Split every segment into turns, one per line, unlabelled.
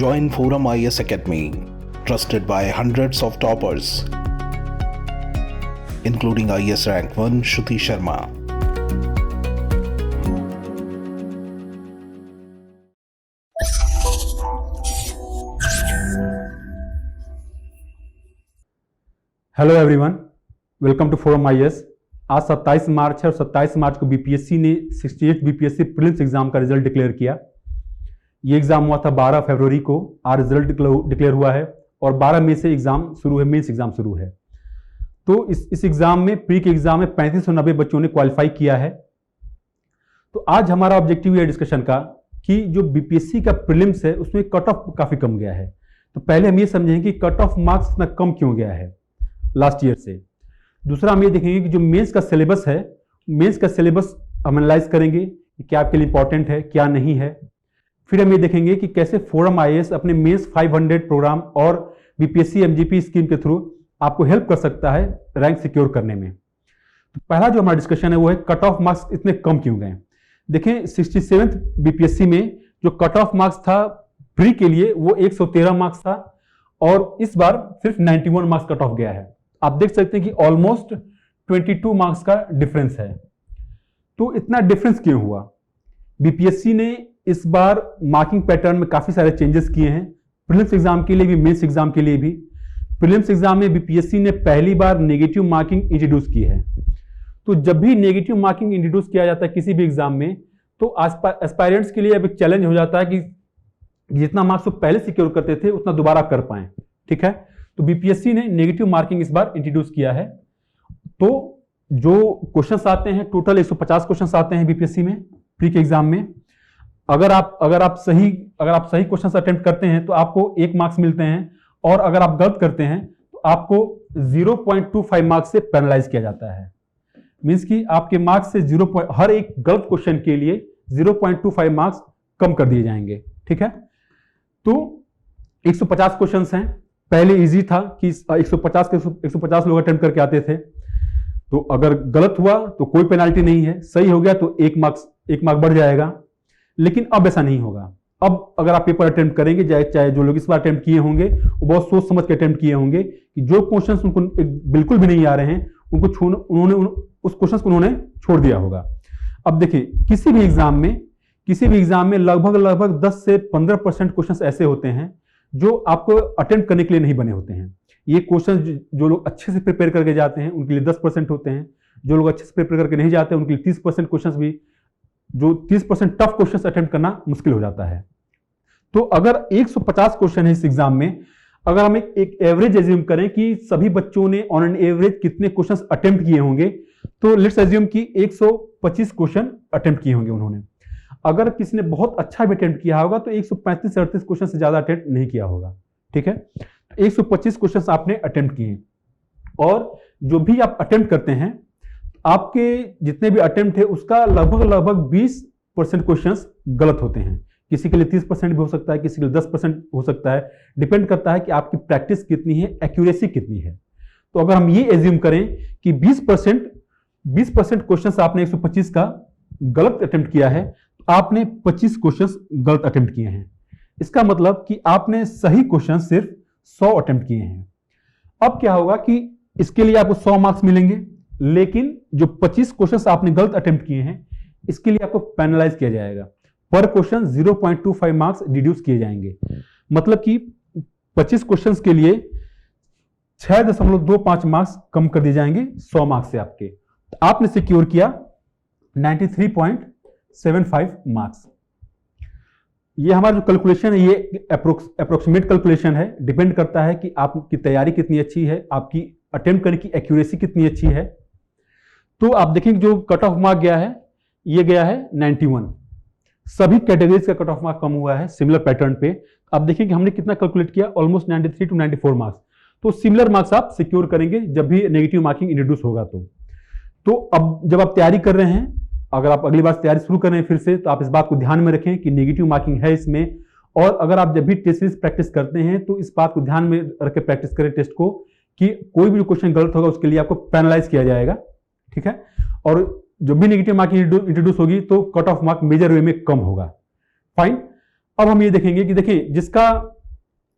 Join Forum IAS Academy, trusted by hundreds of toppers, including IAS Rank 1 Shruti Sharma.
Hello everyone, welcome to Forum IAS. आज 27 मार्च है और 27 मार्च को BPSC ने 68 BPSC prelims exam का result declare किया। ये exam हुआ था 12 फरवरी को, आज रिजल्ट डिक्लेयर हुआ है और 12 मई से एग्जाम शुरू है, मेंस एग्जाम शुरू है। तो इस एग्जाम में, प्री के एग्जाम में 3590 बच्चों ने क्वालिफाई किया है। तो आज हमारा ऑब्जेक्टिव है डिस्कशन का कि जो बीपीएससी का प्रीलिम्स है उसमें कट ऑफ काफी कम गया है। तो पहले हम ये समझेंगे कि कट ऑफ मार्क्स इतना कम क्यों गया है लास्ट ईयर से। दूसरा हम ये देखेंगे कि जो मेंस का सिलेबस है, मेंस का सिलेबस हम एनालाइज करेंगे कि क्या आपके लिए इंपॉर्टेंट है, क्या नहीं है। फिर हम ये देखेंगे कि कैसे फोरम आईएएस अपने मेंस 500 प्रोग्राम और बीपीएससी एमजीपी स्कीम के थ्रू आपको हेल्प कर सकता है रैंक सिक्योर करने में। तो पहला जो हमारा डिस्कशन है वो है कट ऑफ मार्क्स इतने कम क्यों गए। देखें 67th बीपीएससी में जो कट ऑफ मार्क्स था प्री के लिए वो 113 मार्क्स था और इस बार सिर्फ 91 मार्क्स कट ऑफ गया है। आप देख सकते हैं कि ऑलमोस्ट 22 मार्क्स का डिफरेंस है। तो इतना डिफरेंस क्यों हुआ? बीपीएससी ने इस बार मार्किंग पैटर्न में काफी सारे चेंजेस किए हैं, प्रीलिम्स एग्जाम के लिए भी, मेंस एग्जाम के लिए भी। प्रीलिम्स एग्जाम में बीपीएससी ने पहली बार नेगेटिव मार्किंग इंट्रोड्यूस की है। तो जब भी नेगेटिव मार्किंग इंट्रोड्यूस किया जाता है किसी भी एग्जाम में, तो एस्पायरेंट्स के लिए अब एक चैलेंज हो जाता है कि जितना मार्क्स वो पहले सिक्योर करते थे उतना दोबारा कर पाए। ठीक है, तो बीपीएससी ने नेगेटिव मार्किंग इस बार इंट्रोड्यूस किया है। तो जो क्वेश्चंस आते हैं, टोटल 150 क्वेश्चंस आते हैं बीपीएससी में प्री के एग्जाम में। अगर आप सही क्वेश्चंस अटेम्प्ट करते हैं तो आपको 1 मार्क्स मिलते हैं, और अगर आप गलत करते हैं तो आपको 0.25 मार्क्स से पेनलाइज किया जाता है। मींस कि आपके मार्क्स से हर एक गलत क्वेश्चन के लिए 0.25 मार्क्स कम कर दिए जाएंगे। ठीक है, तो 150 क्वेश्चंस हैं। पहले इजी था कि 150 लोग अटेम्प्ट करके आते थे, तो अगर गलत हुआ तो कोई पेनाल्टी नहीं है, सही हो गया तो 1 मार्क बढ़ जाएगा। लेकिन अब ऐसा नहीं होगा। अब अगर आप पेपर अटेम्प्ट करेंगे, चाहे जो लोग इस बार अटेम्प्ट किए होंगे वो बहुत सोच समझ के अटेम्प्ट किए होंगे कि जो क्वेश्चंस उनको बिल्कुल भी नहीं आ रहे हैं उन्होंने उस क्वेश्चंस को उन्होंने छोड़ दिया होगा। अब देखिए, किसी भी एग्जाम में लगभग 10 से 15% क्वेश्चंस ऐसे होते हैं जो आपको अटेम्प्ट करने के लिए नहीं बने होते हैं। ये क्वेश्चन जो लोग अच्छे से प्रिपेयर करके जाते हैं उनके लिए 10% होते हैं, जो लोग अच्छे से प्रिपेयर करके नहीं जाते हैं उनके लिए 30% क्वेश्चंस भी, जो 30% टफ क्वेश्चंस अटेम्प्ट करना मुश्किल हो जाता है। तो अगर 150 क्वेश्चन है इस एग्जाम में, अगर हम एक एवरेज एज्यूम करें कि सभी बच्चों ने ऑन एन एवरेज कितने क्वेश्चंस अटेम्प्ट किए होंगे, तो लेट्स एज्यूम कि 125 क्वेश्चन अटेम्प्ट किए होंगे उन्होंने। अगर किसी ने बहुत अच्छा भी अटेम्प्ट किया होगा तो 135-38 क्वेश्चन से ज्यादा अटेम्प्ट नहीं किया होगा। ठीक है, 125 क्वेश्चंस आपने अटेम्प्ट किए, और जो भी आप अटेम्प्ट करते हैं, आपके जितने भी अटेम्प्ट है उसका लगभग 20% क्वेश्चंस गलत होते हैं। किसी के लिए 30% भी हो सकता है, किसी के लिए 10% हो सकता है। डिपेंड करता है कि आपकी प्रैक्टिस कितनी है, एक्यूरेसी कितनी है। तो अगर हम ये एज्यूम करें कि 20% क्वेश्चंस आपने 125 का गलत अटेम्प्ट किया है, तो आपने 25 क्वेश्चंस गलत अटेम्प्ट किए हैं। इसका मतलब कि आपने सही क्वेश्चन सिर्फ 100 अटेम्प्ट किए हैं। अब क्या होगा कि इसके लिए आपको 100 मार्क्स मिलेंगे, लेकिन जो 25 क्वेश्चंस आपने गलत अटेम्प्ट किए हैं इसके लिए आपको पेनलाइज किया जाएगा। पर क्वेश्चन 0.25 मार्क्स डिड्यूस किए जाएंगे। मतलब कि 25 क्वेश्चंस के लिए 6.25 मार्क्स कम कर दिए जाएंगे 100 मार्क्स से आपके। तो आपने सिक्योर किया 93.75 मार्क्स। ये हमारा जो कैलकुलेशन है ये अप्रोक्सीमेट कैलकुलेशन है, डिपेंड करता है कि आपकी तैयारी कितनी अच्छी है, आपकी अटेम्प्ट करने की एक्यूरेसी कितनी अच्छी है। तो आप देखेंगे जो कट ऑफ मार्क गया है, ये गया है 91। सभी कैटेगरीज का कट ऑफ मार्क कम हुआ है सिमिलर पैटर्न पे। आप देखेंगे हमने कितना कैलकुलेट किया, ऑलमोस्ट 93 to 94 मार्क्स। तो सिमिलर मार्क्स आप सिक्योर करेंगे जब भी नेगेटिव मार्किंग इंट्रोड्यूस होगा। तो अब जब आप तैयारी कर रहे हैं, अगर आप अगली बार तैयारी शुरू कर रहे हैं फिर से, तो आप इस बात को ध्यान में रखें कि नेगेटिव मार्किंग है इसमें। और अगर आप जब भी टेस्ट सीरीज प्रैक्टिस करते हैं तो इस बात को ध्यान में रख के प्रैक्टिस करें टेस्ट को, कि कोई भी क्वेश्चन गलत होगा उसके लिए आपको पेनलाइज किया जाएगा। ठीक है, और जब भी नेगेटिव मार्किंग इंट्रोड्यूस होगी तो कट ऑफ मार्क मेजर वे में कम होगा। फाइन। अब हम ये देखेंगे कि देखिए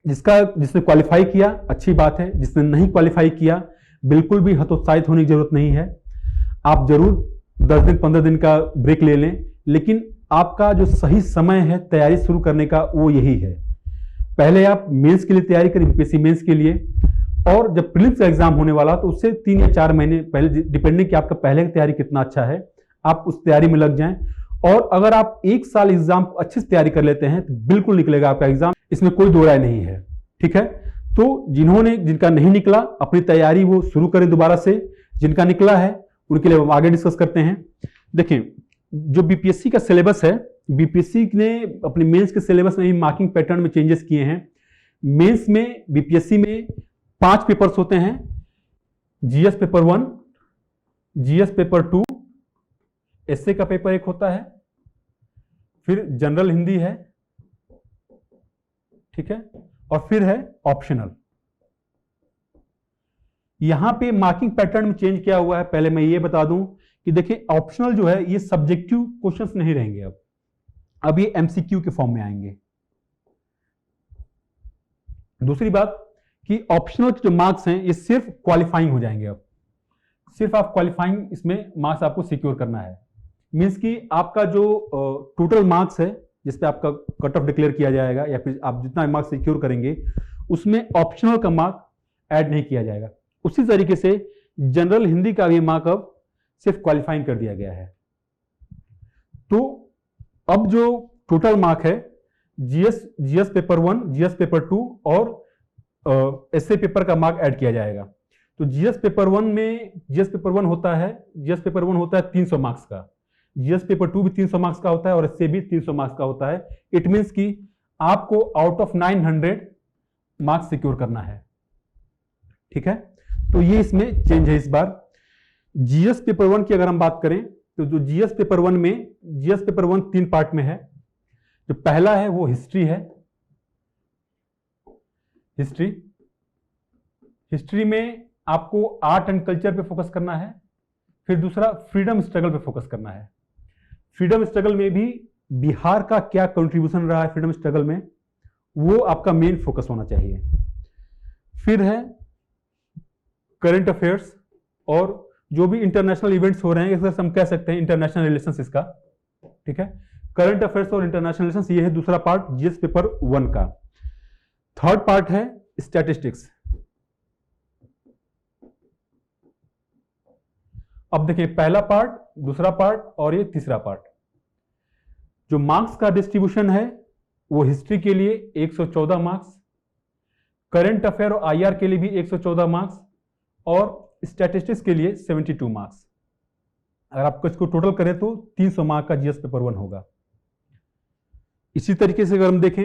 जिसने क्वालिफाई किया अच्छी बात है, जिसने नहीं क्वालिफाई किया बिल्कुल भी हतोत्साहित होने की जरूरत नहीं है। आप जरूर 10 दिन 15 दिन का ब्रेक ले लें, लेकिन आपका जो सही समय है तैयारी शुरू करने का वो यही है। पहले आप मेंस के लिए तैयारी करें, यूपीएससी मेंस के लिए, और जब प्रीलिम्स का एग्जाम होने वाला तो उससे 3 या 4 महीने पहले, डिपेंडिंग कि आपका पहले की तैयारी कितना अच्छा है, आप उस तैयारी में लग जाएं। और अगर आप 1 साल एग्जाम अच्छे से तैयारी कर लेते हैं तो बिल्कुल निकलेगा आपका एग्जाम, इसमें कोई दो राय नहीं है। ठीक है, तो जिनका नहीं निकला अपनी तैयारी वो शुरू करें दोबारा से, जिनका निकला है उनके लिए हम आगे डिस्कस करते हैं। देखिए जो बीपीएससी का सिलेबस है, बीपीएससी ने अपने मेंस के सिलेबस में ही मार्किंग पैटर्न में चेंजेस किए हैं। मेंस में बीपीएससी में 5 पेपर्स होते हैं, GS paper 1, GS paper 2, SA का पेपर 1 होता है, फिर जनरल हिंदी है, ठीक है, और फिर है ऑप्शनल। यहां पे मार्किंग पैटर्न में चेंज किया हुआ है। पहले मैं ये बता दूं कि देखिए ऑप्शनल जो है ये सब्जेक्टिव क्वेश्चंस नहीं रहेंगे, अब ये एमसीक्यू के फॉर्म में आएंगे। दूसरी बात कि ऑप्शनल जो मार्क्स हैं ये सिर्फ क्वालिफाइंग हो जाएंगे। अब सिर्फ आप क्वालिफाइंग इसमें मार्क्स आपको सिक्योर करना है, मींस कि आपका जो टोटल मार्क्स है जिस पे आपका कट ऑफ डिक्लेयर किया जाएगा या फिर आप जितना मार्क्स सिक्योर करेंगे उसमें ऑप्शनल का मार्क ऐड नहीं किया जाएगा। उसी तरीके से जनरल हिंदी का भी मार्क अब सिर्फ क्वालिफाइंग कर दिया गया है। तो अब जो टोटल मार्क है जीएस पेपर 1, जीएस पेपर 2 और एसए पेपर का मार्क ऐड किया जाएगा। तो जीएस पेपर 1 होता है 300 मार्क्स का, जीएस पेपर 2 भी 300 मार्क्स का होता है और एसए भी 300 मार्क्स का होता है। इट मींस कि आपको आउट ऑफ 900 मार्क्स सिक्योर करना है। ठीक है, तो ये इसमें चेंज है इस बार। जीएस पेपर 1 की अगर हम बात करें तो जो जीएस पेपर 1 3 पार्ट में है। जो पहला है वो हिस्ट्री है। हिस्ट्री में आपको आर्ट एंड कल्चर पे फोकस करना है। फिर दूसरा फ्रीडम स्ट्रगल पे फोकस करना है। फ्रीडम स्ट्रगल में भी बिहार का क्या कंट्रीब्यूशन रहा है फ्रीडम स्ट्रगल में, वो आपका मेन फोकस होना चाहिए। फिर है करंट अफेयर्स और जो भी इंटरनेशनल इवेंट्स हो रहे हैं, हम कह सकते हैं इंटरनेशनल रिलेशंस इसका। ठीक है, करंट अफेयर्स और इंटरनेशनल रिलेशंस, ये है दूसरा पार्ट जीएस पेपर 1 का। थर्ड पार्ट है स्टैटिस्टिक्स। अब देखिए पहला पार्ट, दूसरा पार्ट और ये तीसरा पार्ट। जो मार्क्स का डिस्ट्रीब्यूशन है वो हिस्ट्री के लिए 114 मार्क्स, करंट अफेयर और आईआर के लिए भी 114 मार्क्स और स्टैटिस्टिक्स के लिए 72 मार्क्स। अगर आपको इसको टोटल करें तो 300 मार्क का जीएस पेपर 1 होगा। इसी तरीके से अगर हम देखें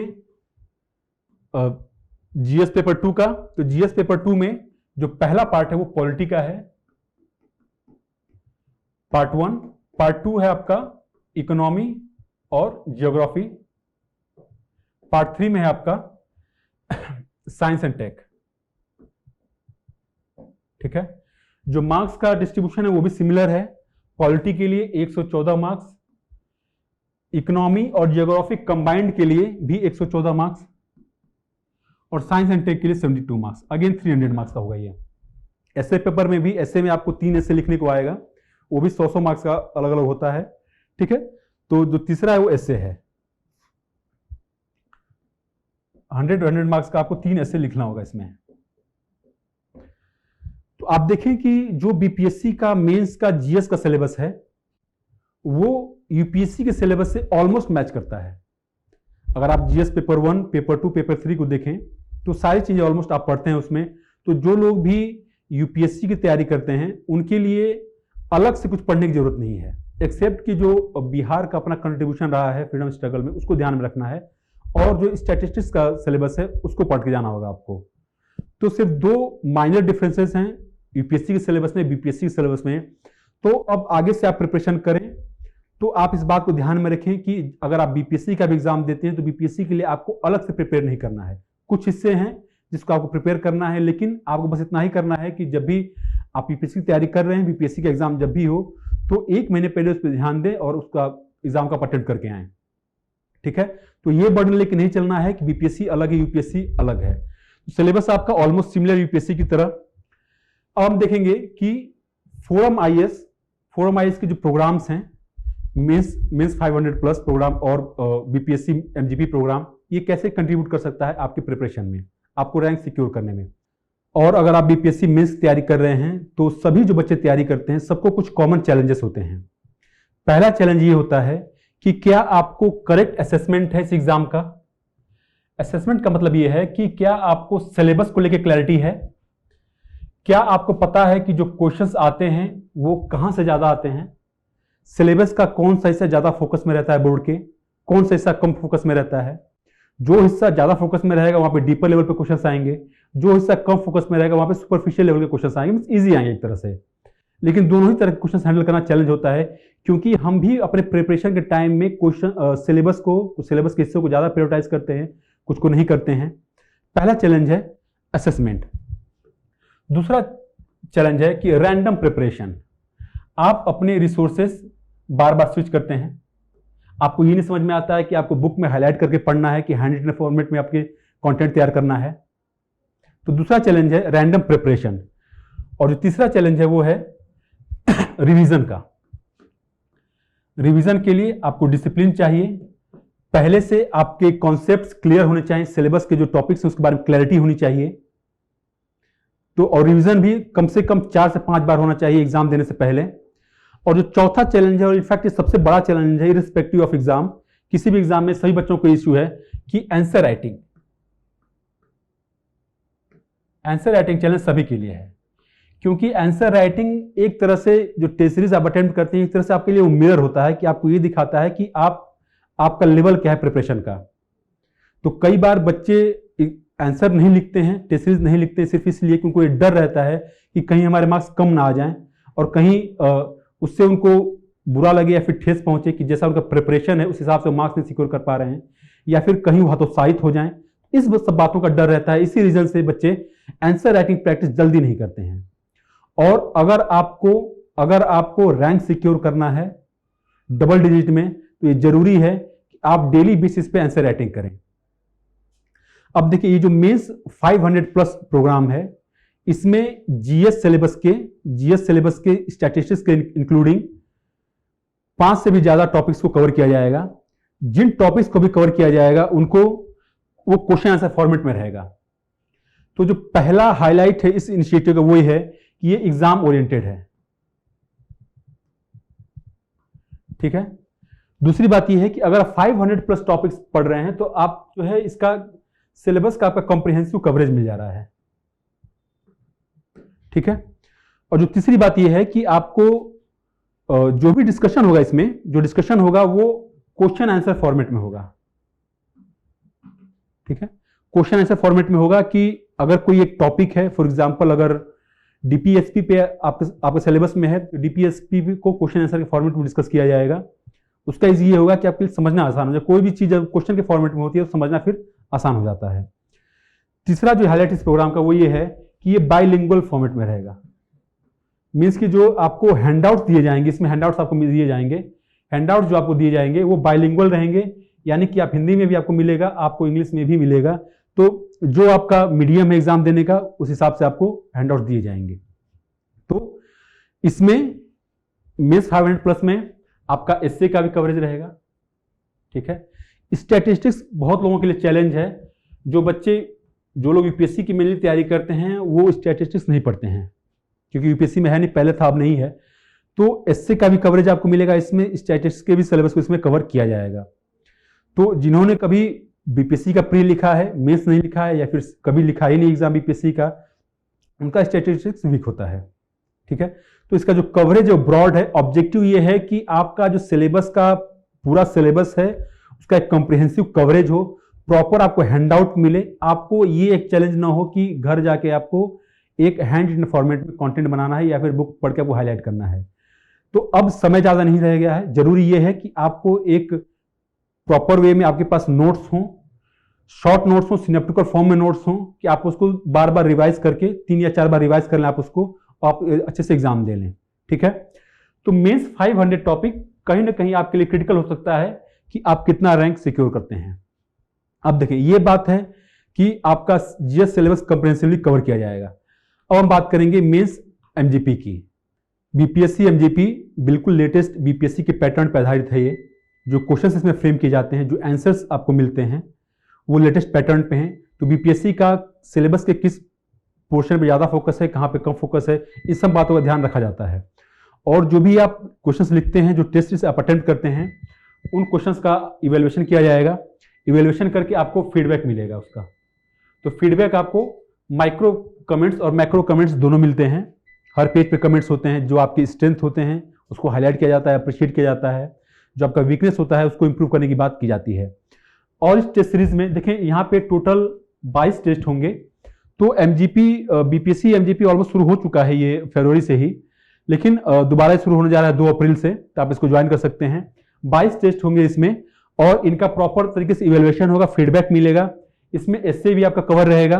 जीएस पेपर 2 का, तो जीएस पेपर 2 में जो पहला पार्ट है वो पॉलिटी का है, पार्ट 1। पार्ट 2 है आपका इकोनॉमी और जियोग्राफी। पार्ट 3 में है आपका साइंस एंड टेक। ठीक है, जो मार्क्स का डिस्ट्रीब्यूशन है वो भी सिमिलर है। पॉलिटी के लिए 114 मार्क्स, इकोनॉमी और जियोग्राफी कंबाइंड के लिए भी 114 मार्क्स और साइंस एंड टेक के लिए 72 मार्क्स। अगेन 300 मार्क्स का होगा ये। एसए पेपर में भी, एसए में आपको 3 एसए लिखने को आएगा, वो भी 100 मार्क्स का अलग अलग होता है। ठीक है, तो जो तीसरा है वो एसए है, 100 मार्क्स का आपको 3 एसए लिखना होगा इसमें। तो आप देखें कि जो बीपीएससी का मेंस का जीएस का सिलेबस है वो यूपीएससी के सिलेबस से ऑलमोस्ट मैच करता है। अगर आप जीएस पेपर 1, पेपर 2, पेपर 3 को देखें तो सारी चीजें ऑलमोस्ट आप पढ़ते हैं उसमें। तो जो लोग भी यूपीएससी की तैयारी करते हैं उनके लिए अलग से कुछ पढ़ने की जरूरत नहीं है, एक्सेप्ट कि जो बिहार का अपना कंट्रीब्यूशन रहा है फ्रीडम स्ट्रगल में उसको ध्यान में रखना है, और जो स्टैटिस्टिक्स का सिलेबस है उसको पढ़ के जाना होगा आपको। तो सिर्फ 2 माइनर डिफरेंसेस हैं यूपीएससी के सिलेबस में, बीपीएससी के सिलेबस में। तो अब आगे से आप प्रिपरेशन करें तो आप इस बात को ध्यान में रखें कि अगर आप बीपीएससी का भी एग्जाम देते हैं तो बीपीएससी के लिए आपको अलग से प्रिपेयर नहीं करना है। कुछ हिस्से हैं जिसको आपको प्रिपेयर करना है, लेकिन आपको बस इतना ही करना है कि जब भी आप यूपीएससी की तैयारी कर रहे हैं, बीपीएससी का एग्जाम जब भी हो तो 1 महीने पहले उस पर ध्यान दें और उसका एग्जाम का अटेम्प्ट करके आए। ठीक है। तो ये बर्डन लेके नहीं चलना है कि बीपीएससी अलग है, यूपीएससी अलग है। सिलेबस आपका ऑलमोस्ट सिमिलर यूपीएससी की तरह। अब हम देखेंगे कि फोरम आईएएस के जो प्रोग्राम्स हैं, मींस 500 प्लस प्रोग्राम और बीपीएससी एमजीपी प्रोग्राम, ये कैसे कंट्रीब्यूट कर सकता है आपकी प्रिपरेशन में, आपको रैंक सिक्योर करने में। और अगर आप बीपीएससी मेंस की तैयारी कर रहे हैं तो सभी जो बच्चे तैयारी करते हैं सबको कुछ कॉमन चैलेंजेस होते हैं। पहला चैलेंज ये होता है कि क्या आपको करेक्ट असेसमेंट है इस एग्जाम का। असेसमेंट का मतलब ये है कि क्या आपको सिलेबस को लेकर क्लैरिटी है, क्या आपको पता है कि जो क्वेश्चंस आते हैं वो कहां से ज्यादा आते हैं, सिलेबस का कौन सा हिस्सा ज्यादा फोकस में रहता है बोर्ड के, कौन सा हिस्सा कम फोकस में रहता है। जो हिस्सा ज्यादा फोकस में रहेगा वहां पे डीपर लेवल पे क्वेश्चंस आएंगे, जो हिस्सा कम फोकस में रहेगा वहां पे सुपरफिशियल लेवल के क्वेश्चंस आएंगे, मींस इजी आएंगे एक तरह से। लेकिन दोनों ही तरह के क्वेश्चंस हैंडल करना चैलेंज होता है, क्योंकि हम भी अपने प्रिपरेशन के टाइम में क्वेश्चन सिलेबस के हिस्सों को ज्यादा प्रायोरिटाइज करते हैं, कुछ को नहीं करते हैं। पहला चैलेंज है असेसमेंट। दूसरा चैलेंज है कि रैंडम प्रिपरेशन। आप अपने रिसोर्सेस बार बार स्विच करते हैं, आपको ये नहीं समझ में आता है कि आपको बुक में हाईलाइट करके पढ़ना है कि हैंड रिटन फॉर्मेट में आपके कंटेंट तैयार करना है। तो दूसरा चैलेंज है रैंडम प्रिपरेशन। और जो तीसरा चैलेंज है वो है रिवीजन का। रिवीजन के लिए आपको डिसिप्लिन चाहिए, पहले से आपके कॉन्सेप्ट्स क्लियर होने चाहिए, सिलेबस के जो टॉपिक्स हैं उसके बारे में क्लैरिटी होनी चाहिए। तो और रिवीजन भी कम से कम 4 से 5 बार होना चाहिए एग्जाम देने से पहले। और जो चौथा चैलेंज है, और इनफैक्ट ये सबसे बड़ा चैलेंज है इररिस्पेक्टिव ऑफ एग्जाम, किसी भी एग्जाम में सभी बच्चों को इश्यू है कि आंसर राइटिंग चैलेंज सभी के लिए है। क्योंकि आंसर राइटिंग एक तरह से जो टेस्ट सीरीज आप अटेम्प्ट करते हैं एक तरह से आपके लिए वो मिरर होता है कि आपको ये दिखाता है कि आपका लेवल क्या है प्रिपरेशन का। तो कई बार बच्चे आंसर नहीं लिखते हैं, टेस्ट सीरीज नहीं लिखते हैं सिर्फ इसलिए क्योंकि उनको डर रहता है कि कहीं हमारे मार्क्स कम ना आ जाएं और कहीं उससे उनको बुरा लगे या फिर ठेस पहुंचे कि जैसा उनका प्रिपरेशन है उस हिसाब से मार्क्स नहीं सिक्योर कर पा रहे हैं, या फिर कहीं वो हतोत्साहित हो जाएं। इस सब बातों का डर रहता है, इसी रीजन से बच्चे आंसर राइटिंग प्रैक्टिस जल्दी नहीं करते हैं। और अगर आपको रैंक सिक्योर करना है डबल डिजिट में तो ये जरूरी है कि आप डेली बेसिस पे आंसर राइटिंग करें। अब देखिए ये जो मेंस 500 प्लस प्रोग्राम है इसमें जीएस सिलेबस के स्टैटिस्टिक्स के इंक्लूडिंग 5 से भी ज्यादा टॉपिक्स को कवर किया जाएगा। जिन टॉपिक्स को भी कवर किया जाएगा उनको वो क्वेश्चन आंसर फॉर्मेट में रहेगा। तो जो पहला हाईलाइट है इस इनिशिएटिव का वो है कि ये एग्जाम ओरिएंटेड है, ठीक है। दूसरी बात ये है कि अगर 500 प्लस टॉपिक्स पढ़ रहे हैं तो आप जो है इसका सिलेबस का आपका कॉम्प्रिहेंसिव कवरेज मिल जा रहा है, ठीक है। और जो तीसरी बात यह है कि आपको जो भी डिस्कशन होगा इसमें, जो डिस्कशन होगा वो क्वेश्चन आंसर फॉर्मेट में होगा, ठीक है। क्वेश्चन आंसर फॉर्मेट में होगा कि अगर कोई एक टॉपिक है, फॉर एग्जांपल अगर डीपीएसपी पे आपके सिलेबस में है तो डीपीएसपी को क्वेश्चन आंसर के फॉर्मेट में डिस्कस किया जाएगा। उसका ये होगा कि आपके लिए समझना आसान हो जाए। कोई भी चीज जब क्वेश्चन के फॉर्मेट में होती है तो समझना फिर आसान हो जाता है। तीसरा जो हाईलाइट इस प्रोग्राम का वो ये है कि ये बाइलिंगुअल फॉर्मेट में रहेगा। मींस कि जो आपको हैंडआउट्स दिए जाएंगे, इसमें हैंडआउट्स आपको दिए जाएंगे, हैंडआउट्स जो आपको दिए जाएंगे वो बाइलिंगुअल रहेंगे, यानी कि आप हिंदी में भी आपको मिलेगा, आपको इंग्लिश में भी मिलेगा। तो जो आपका मीडियम है एग्जाम देने का उस हिसाब से आपको हैंडआउट दिए जाएंगे। तो इसमें मेंस 500 प्लस में आपका एसए का भी कवरेज रहेगा, ठीक है। स्टैटिस्टिक्स बहुत लोगों के लिए चैलेंज है। जो लोग यूपीएससी की मेनली तैयारी करते हैं वो स्टैटिस्टिक्स नहीं पढ़ते हैं क्योंकि यूपीएससी में है नहीं, पहले था अब नहीं है। तो एसए का भी कवरेज आपको मिलेगा, इसमें स्टैटिस्टिक्स के भी सिलेबस को इसमें कवर किया जाएगा। तो जिन्होंने कभी बीपीएससी का प्री लिखा है, मेंस नहीं लिखा है, या फिर कभी लिखा ही नहीं एग्जाम बीपीएससी का, उनका स्टैटिस्टिक्स वीक होता है, ठीक है। तो इसका जो कवरेज जो ब्रॉड है, ऑब्जेक्टिव ये है कि आपका जो सिलेबस का पूरा सिलेबस है उसका एक कॉम्प्रिहेंसिव कवरेज हो, प्रॉपर आपको हैंडआउट मिले। आपको ये एक चैलेंज ना हो कि घर जाके आपको एक हैंड रिटन फॉर्मेट में कंटेंट बनाना है या फिर बुक पढ़ के आपको हाईलाइट करना है। तो अब समय ज्यादा नहीं रह गया है, जरूरी ये है कि आपको एक प्रॉपर वे में आपके पास नोट्स हों, शॉर्ट नोट्स हों, सिनेप्टिकल फॉर्म में नोट्स हों कि आप उसको बार बार रिवाइज करके 3 या 4 बार रिवाइज कर लें, आप उसको आप अच्छे से एग्जाम दे लें, ठीक है। तो मेंस 500 टॉपिक कहीं ना कहीं आपके लिए क्रिटिकल हो सकता है कि आप कितना रैंक सिक्योर करते हैं। अब देखिए ये बात है कि आपका जीएस सिलेबस कंप्रेहेंसिवली कवर किया जाएगा। अब हम बात करेंगे मेंस एमजीपी की। बीपीएससी एमजीपी बिल्कुल लेटेस्ट बीपीएससी के पैटर्न पर आधारित है। ये जो क्वेश्चंस इसमें फ्रेम किए जाते हैं, जो आंसर्स आपको मिलते हैं, वो लेटेस्ट पैटर्न पे हैं। तो बीपीएससी का सिलेबस के किस पोर्शन पे ज़्यादा फोकस है, कहाँ पे कम फोकस है, इन सब बातों का ध्यान रखा जाता है। और जो भी आप क्वेश्चंस लिखते हैं, जो टेस्ट आप अटेम्प्ट करते हैं, उन क्वेश्चंस का इवेल्युएशन किया जाएगा। इवेल्युएशन करके आपको फीडबैक मिलेगा उसका। तो फीडबैक आपको माइक्रो कमेंट्स और मैक्रो कमेंट्स दोनों मिलते हैं। हर पेज पे कमेंट्स होते हैं, जो आपकी स्ट्रेंथ होते हैं उसको हाईलाइट किया जाता है, अप्रिशिएट किया जाता है। जो आपका वीकनेस होता है उसको इंप्रूव करने की बात की जाती है। और इस टेस्ट सीरीज में देखें, यहाँ पे टोटल 22 टेस्ट होंगे। तो एमजीपी बीपीएससी एमजीपी ऑलमोस्ट शुरू हो चुका है ये फरवरी से ही, लेकिन दोबारा शुरू होने जा रहा है 2 अप्रैल से, तो आप इसको ज्वाइन कर सकते हैं। 22 टेस्ट होंगे इसमें और इनका प्रॉपर तरीके से इवेल्युएशन होगा, फीडबैक मिलेगा। इसमें एस्से भी आपका कवर रहेगा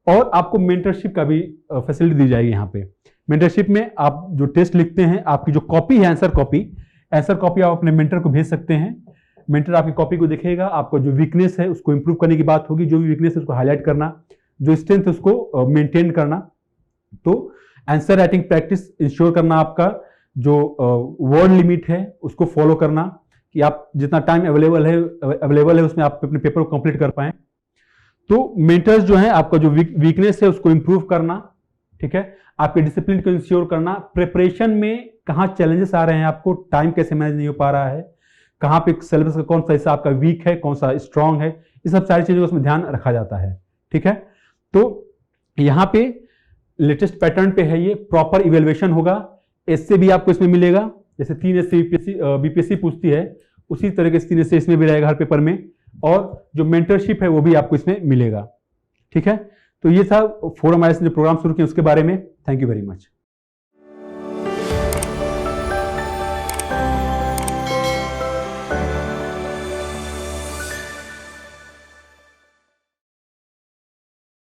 और आपको मेंटरशिप का भी फैसिलिटी दी जाएगी। यहाँ पे मेंटरशिप में आप जो टेस्ट लिखते हैं, आपकी जो कॉपी है आंसर कॉपी आप अपने मेंटर को भेज सकते हैं। मेंटर आपकी कॉपी को देखेगा, आपको जो वीकनेस है उसको इंप्रूव करने की बात होगी, जो भी वीकनेस है उसको हाईलाइट करना, जो स्ट्रेंथ है उसको मेंटेन करना। तो आंसर राइटिंग प्रैक्टिस इंश्योर करना, आपका जो वर्ड लिमिट है उसको फॉलो करना, कि आप जितना टाइम अवेलेबल है उसमें आप अपने पेपर को कंप्लीट कर पाएं। तो मेंटर्स जो है, आपका जो वीकनेस है उसको इंप्रूव करना, ठीक है, आपके डिसिप्लिन को इंश्योर करना। प्रिपरेशन में कहाँ चैलेंजेस आ रहे हैं, आपको टाइम कैसे मैनेज नहीं हो पा रहा है, कहाँ पे सिलेबस का कौन सा हिस्सा आपका वीक है, कौन सा स्ट्रांग है, ये सब सारी चीजों का उसमें ध्यान रखा जाता है। ठीक है, तो यहाँ पे लेटेस्ट पैटर्न पे है, ये प्रॉपर इवेल्युएशन होगा। इससे भी आपको इसमें मिलेगा, जैसे 3 एससे बीपीएससी पूछती है उसी तरीके से 3 एससे इसमें भी रहेगा हर पेपर में, और जो मेंटरशिप है वो भी आपको इसमें मिलेगा। ठीक है, तो ये था फोरम IAS ने प्रोग्राम शुरू किया उसके बारे में। Thank you very much.